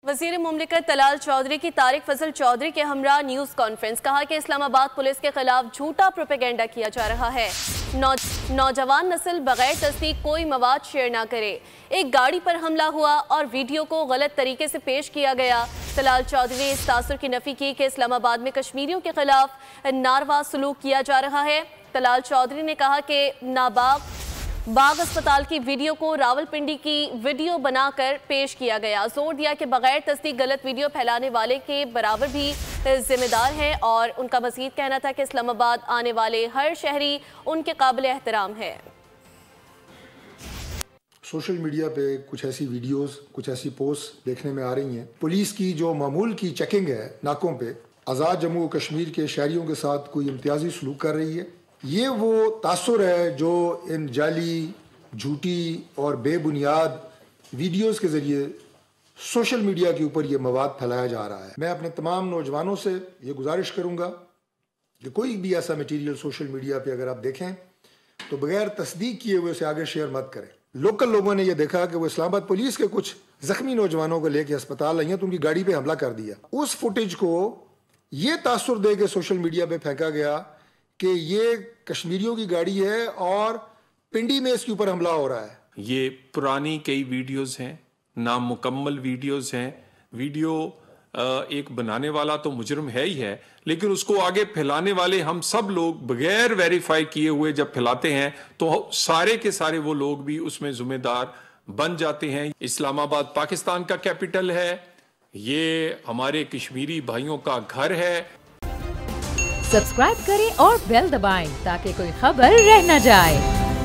वज़ीर मुमलिकत तलाल चौधरी की तारिक फजल चौधरी के हमरा न्यूज़ कॉन्फ्रेंस, कहा कि इस्लामाबाद पुलिस के खिलाफ झूठा प्रोपेगेंडा किया जा रहा है। नौजवान नस्ल बगैर तस्दीक कोई मवाद शेयर ना करे। एक गाड़ी पर हमला हुआ और वीडियो को गलत तरीके से पेश किया गया। तलाल चौधरी ने इस तासुर की नफी की कि इस्लामाबाद में कश्मीरियों के खिलाफ नारवा सलूक किया जा रहा है। तलाल चौधरी ने कहा कि बाग अस्पताल की वीडियो को रावलपिंडी की वीडियो बनाकर पेश किया गया। जोर दिया कि बगैर तस्दीक गलत वीडियो फैलाने वाले के बराबर भी जिम्मेदार हैं और उनका मज़ीद कहना था कि इस्लामाबाद आने वाले हर शहरी उनके काबिल एहतराम है। सोशल मीडिया पे कुछ ऐसी वीडियोस, कुछ ऐसी पोस्ट देखने में आ रही हैं। पुलिस की जो मामूल की चेकिंग है नाकों पे, आज़ाद जम्मू कश्मीर के शहरियों के साथ कोई इम्तियाजी सलूक कर रही है। ये वो तासुर है जो इन जाली, झूठी और बेबुनियाद वीडियोस के ज़रिए सोशल मीडिया के ऊपर ये मवाद फैलाया जा रहा है। मैं अपने तमाम नौजवानों से ये गुजारिश करूँगा कि कोई भी ऐसा मटीरियल सोशल मीडिया पे अगर आप देखें तो बगैर तस्दीक किए हुए उसे आगे शेयर मत करें। लोकल लोगों ने यह देखा कि वो इस्लामाबाद पुलिस के कुछ जख्मी नौजवानों को लेकर अस्पताल आई हैं तो उनकी गाड़ी पे हमला कर दिया। उस फुटेज को ये तासुर दे के सोशल मीडिया पे फेंका गया कि ये कश्मीरियों की गाड़ी है और पिंडी में इसके ऊपर हमला हो रहा है। ये पुरानी कई वीडियोस हैं, नामुकम्मल वीडियोस हैं। वीडियो एक बनाने वाला तो मुजरिम है ही है, लेकिन उसको आगे फैलाने वाले हम सब लोग बगैर वेरीफाई किए हुए जब फैलाते हैं तो सारे के सारे वो लोग भी उसमें जिम्मेदार बन जाते हैं। इस्लामाबाद पाकिस्तान का कैपिटल है, ये हमारे कश्मीरी भाइयों का घर है। सब्सक्राइब करें और बेल दबाएं ताकि कोई खबर रह न जाए।